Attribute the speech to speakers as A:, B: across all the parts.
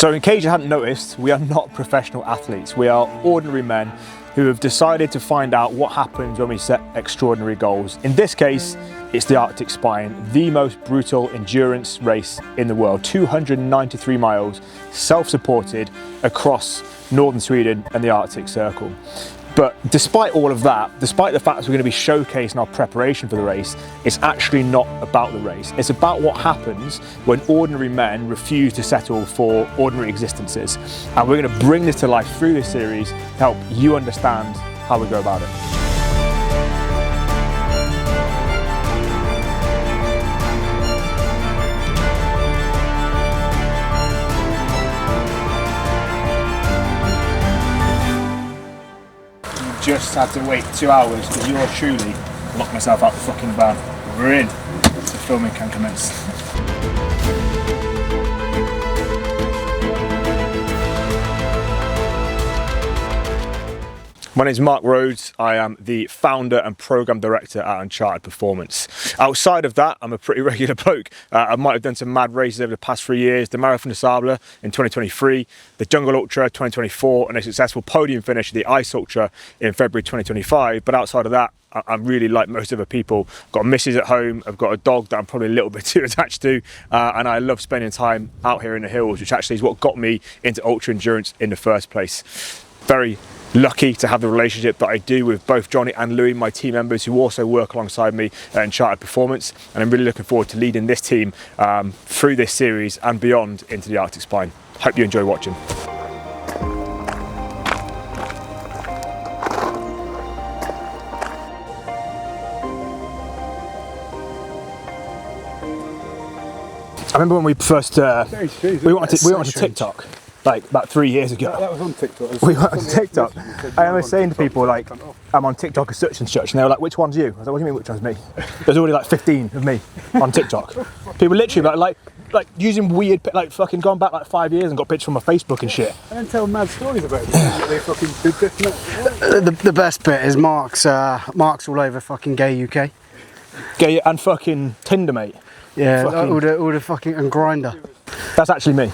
A: So in case you hadn't noticed, we are not professional athletes. We are ordinary men who have decided to find out what happens when we set extraordinary goals. In this case, it's the Arctic Spine, the most brutal endurance race in the world. 293 miles, self-supported across northern Sweden and the Arctic Circle. But despite all of that, despite the fact that we're going to be showcasing our preparation for the race, it's actually not about the race. It's about what happens when ordinary men refuse to settle for ordinary existences. And we're going to bring this to life through this series to help you understand how we go about it. Just had to wait 2 hours because yours truly locked myself out the fucking van. We're in. The filming can commence. My name is Marc Rhodes. I am the founder and program director at Uncharted Performance. Outside of that, I'm a pretty regular bloke. I might have done some mad races over the past 3 years, the Marathon de Sables in 2023, the Jungle Ultra 2024, and a successful podium finish at the Ice Ultra in February 2025. But outside of that, I'm really like most other people. I've got a missus at home, I've got a dog that I'm probably a little bit too attached to, and I love spending time out here in the hills, which actually is what got me into ultra endurance in the first place. Very lucky to have the relationship that I do with both Johnny and Louis, my team members who also work alongside me at Uncharted Performance, and I'm really looking forward to leading this team through this series and beyond into the Arctic Spine. Hope you enjoy watching. I remember when we first we went to TikTok. Like about 3 years ago.
B: That was on TikTok.
A: We went on TikTok. I was saying to people like, I'm on TikTok as such and such, and they were like, which one's you? I was like, what do you mean which one's me? There's already like 15 of me on TikTok. People literally like using weird, like fucking gone back like 5 years and got pictures from my Facebook and shit.
B: And then tell mad stories about it. They fucking did this.
C: The best bit is Mark's all over fucking gay UK.
A: Gay and fucking Tinder, mate.
C: Yeah, all the fucking and Grinder.
A: That's actually me.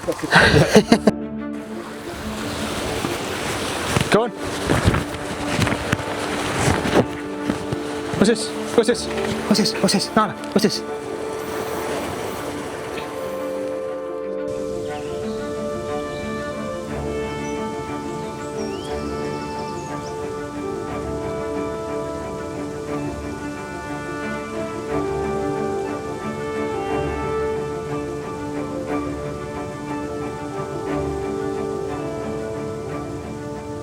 A: Go on. What's this? What's this? What's this? What's this? Nana, what's this?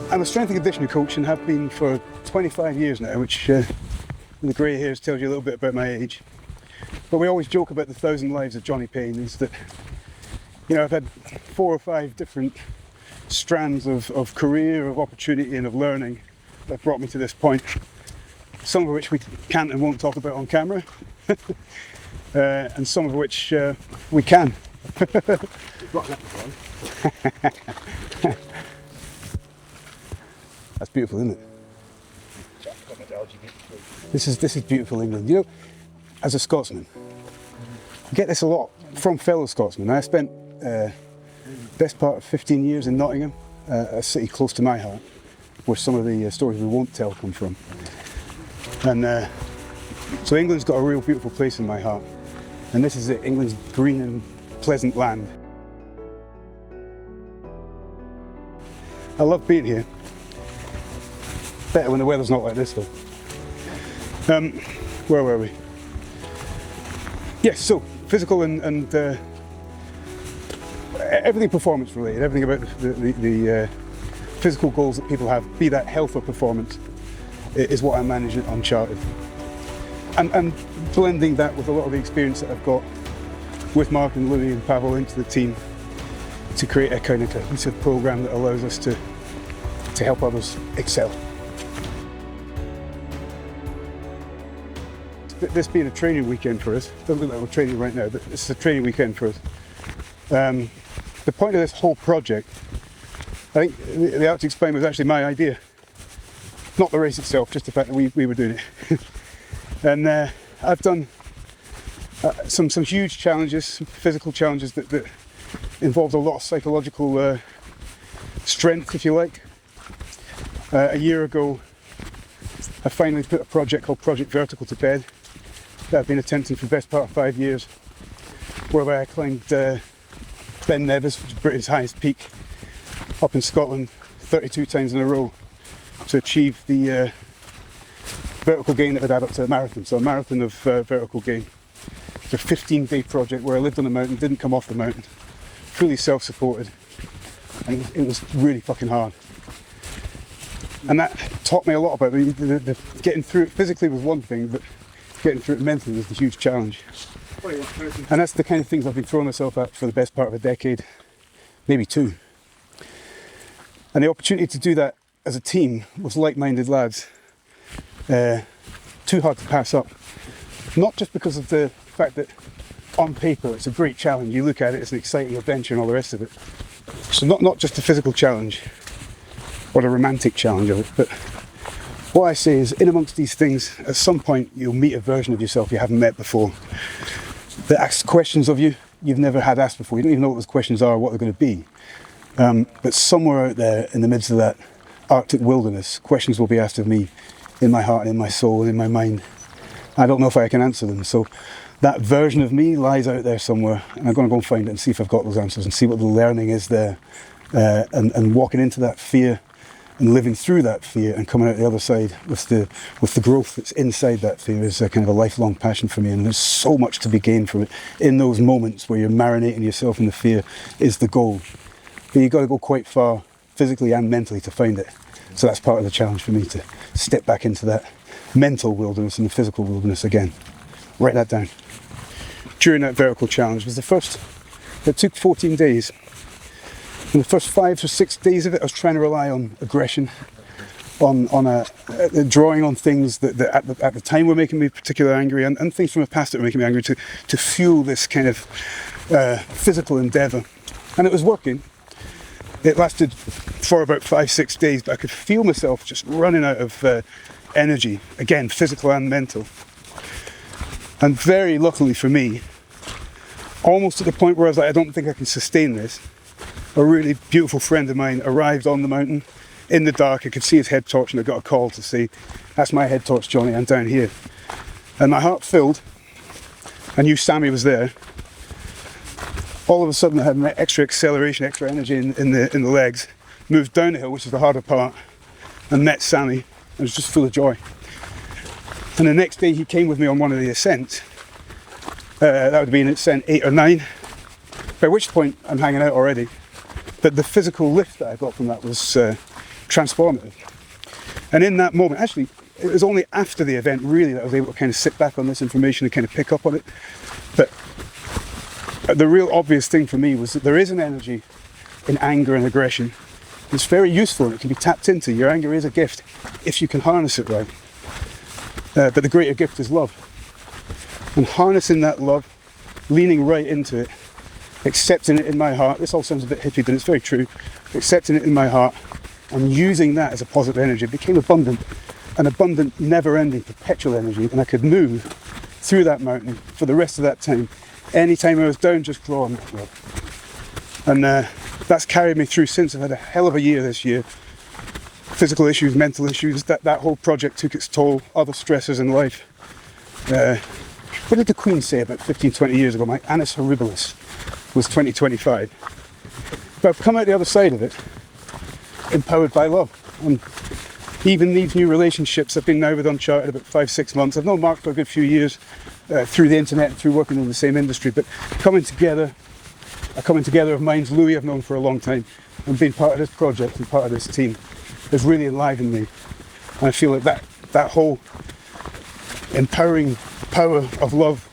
B: I'm a strength and conditioning coach and have been for 25 years now, which the grey hairs tells you a little bit about my age. But we always joke about the 1,000 lives of Johnny Payne, is that, you know, I've had 4 or 5 different strands of career, of opportunity and of learning that brought me to this point. Some of which we can't and won't talk about on camera, and some of which we can. That's beautiful, isn't it? This is beautiful England. You know, as a Scotsman, I get this a lot from fellow Scotsmen. I spent best part of 15 years in Nottingham, a city close to my heart, where some of the stories we won't tell come from. And so England's got a real beautiful place in my heart. And this is it, England's green and pleasant land. I love being here. Better when the weather's not like this though. Where were we? Yes, so physical and everything performance related, everything about the physical goals that people have, be that health or performance, is what I manage at Uncharted. And blending that with a lot of the experience that I've got with Mark and Louis and Pavel into the team to create a kind of cohesive program that allows us to help others excel. This being a training weekend for us, doesn't look like we're training right now, but this is a training weekend for us. The point of this whole project, I think the Arctic Spine was actually my idea. Not the race itself, just the fact that we were doing it. And I've done some huge challenges, some physical challenges that involved a lot of psychological strength, if you like. A year ago, I finally put a project called Project Vertical to bed that I've been attempting for the best part of 5 years, whereby I climbed Ben Nevis, which is Britain's highest peak, up in Scotland 32 times in a row to achieve the vertical gain that would add up to a marathon. So a marathon of vertical gain. It's a 15-day project where I lived on a mountain, didn't come off the mountain, fully self-supported, and it was really fucking hard. And that taught me a lot about the getting through it physically was one thing, but getting through it mentally was the huge challenge. And that's the kind of things I've been throwing myself at for the best part of a decade, maybe 2. And the opportunity to do that as a team with like-minded lads, too hard to pass up. Not just because of the fact that on paper it's a great challenge, you look at it as an exciting adventure and all the rest of it. So not just the physical challenge or the romantic challenge of it, but what I say is in amongst these things, at some point you'll meet a version of yourself you haven't met before that asks questions of you you've never had asked before. You don't even know what those questions are or what they're going to be. But somewhere out there in the midst of that Arctic wilderness, questions will be asked of me in my heart and in my soul and in my mind. I don't know if I can answer them. So that version of me lies out there somewhere, and I'm going to go and find it and see if I've got those answers and see what the learning is there, and walking into that fear and living through that fear and coming out the other side with the growth that's inside that fear is a kind of a lifelong passion for me. And there's so much to be gained from it. In those moments where you're marinating yourself in the fear is the goal. But you've got to go quite far physically and mentally to find it. So that's part of the challenge for me, to step back into that mental wilderness and the physical wilderness again. Write that down. During that vertical challenge was it took 14 days. In the first 5 or 6 days of it, I was trying to rely on aggression, on drawing on things that at the time were making me particularly angry, and things from the past that were making me angry, to fuel this kind of physical endeavour. And it was working. It lasted for about 5-6 days, but I could feel myself just running out of energy, again, physical and mental. And very luckily for me, almost at the point where I was like, I don't think I can sustain this, a really beautiful friend of mine arrived on the mountain in the dark. I could see his head torch, and I got a call to say, that's my head torch, Johnny, I'm down here. And my heart filled. I knew Sammy was there. All of a sudden I had an extra acceleration, extra energy in the legs, moved down the hill, which is the harder part, and met Sammy. I was just full of joy. And the next day he came with me on one of the ascents. That would have been ascent 8 or 9, by which point I'm hanging out already. But the physical lift that I got from that was transformative. And in that moment, actually, it was only after the event really that I was able to kind of sit back on this information and kind of pick up on it. But the real obvious thing for me was that there is an energy in anger and aggression. It's very useful and it can be tapped into. Your anger is a gift if you can harness it right. But the greater gift is love. And harnessing that love, leaning right into it, accepting it in my heart. This all sounds a bit hippie, but it's very true. Accepting it in my heart and using that as a positive energy. It became abundant, an abundant, never-ending, perpetual energy. And I could move through that mountain for the rest of that time. Anytime I was down, just draw on that rope. And that's carried me through since. I've had a hell of a year this year. Physical issues, mental issues, that whole project took its toll, other stressors in life. What did the Queen say about 15, 20 years ago? My annus horribilis was 2025. But I've come out the other side of it, empowered by love. And even these new relationships, I've been now with Uncharted about 5-6 months. I've known Marc for a good few years through the internet and through working in the same industry, but a coming together of minds. Louis I've known for a long time, and being part of this project and part of this team has really enlivened me. And I feel like that whole empowering power of love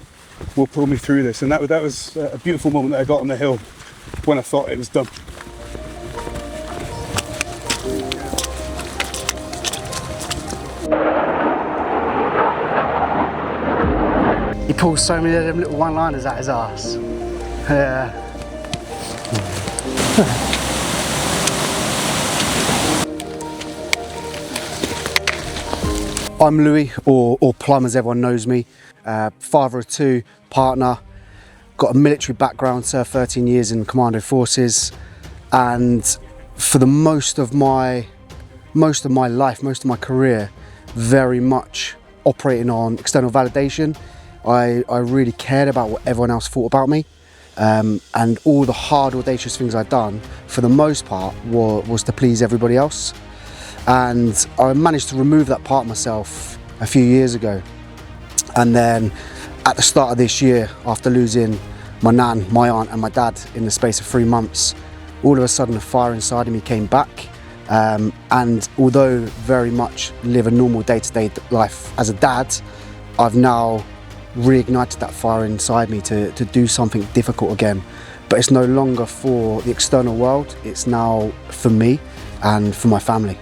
B: will pull me through this. And that was a beautiful moment that I got on the hill when I thought it was done.
C: He pulls so many of them little one-liners at his ass. Yeah. I'm Louis, or Plum as everyone knows me. Father of 2, partner. got a military background, served 13 years in commando forces, and for the most of my life, most of my career, very much operating on external validation. I really cared about what everyone else thought about me, and all the hard, audacious things I'd done, for the most part, was to please everybody else. And I managed to remove that part of myself a few years ago. And then at the start of this year, after losing my nan, my aunt and my dad in the space of 3 months, all of a sudden the fire inside of me came back. And although very much live a normal day-to-day life as a dad, I've now reignited that fire inside me to do something difficult again. But it's no longer for the external world, it's now for me and for my family.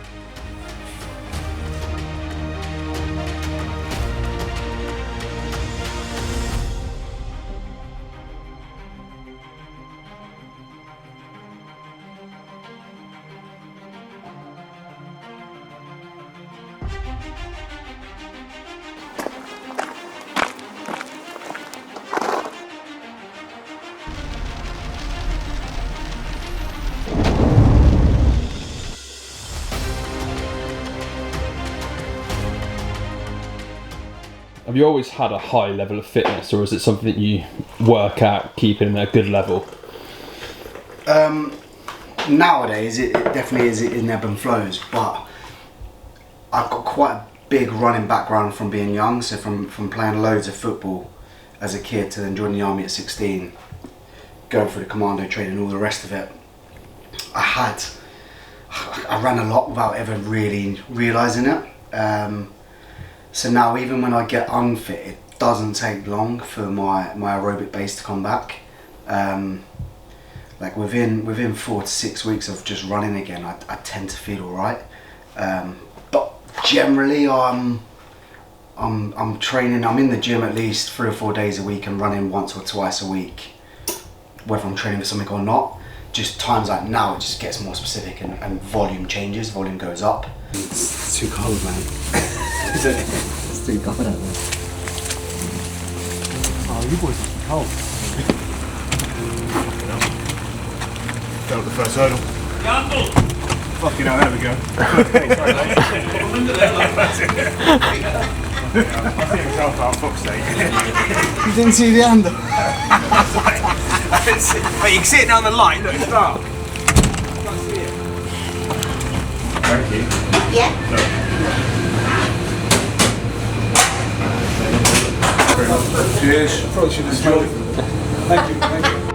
D: Have you always had a high level of fitness, or is it something that you work at, keeping at a good level?
C: Nowadays, it definitely is in ebb and flows, but I've got quite a big running background from being young, so from playing loads of football as a kid to then joining the army at 16, going through the commando training and all the rest of it. I ran a lot without ever really realising it. So now even when I get unfit, it doesn't take long for my aerobic base to come back. Like within 4 to 6 weeks of just running again, I tend to feel alright. But generally I'm training, I'm in the gym at least 3 or 4 days a week and running once or twice a week, whether I'm training for something or not. Just times like now, it just gets more specific and volume changes, volume goes up.
B: It's too cold, mate.
C: It's too cold out there.
B: Oh, you boys must be cold.
A: Go up the first hurdle. Fucking hell, there we go. Sorry, mate. I see myself out, fuck's sake.
C: You didn't see the under?
A: But you can see it down the light, look, it's dark. Can't see it. Thank you.
E: Yeah.
A: Cheers.
B: Probably should have smelled it. Thank you, thank you.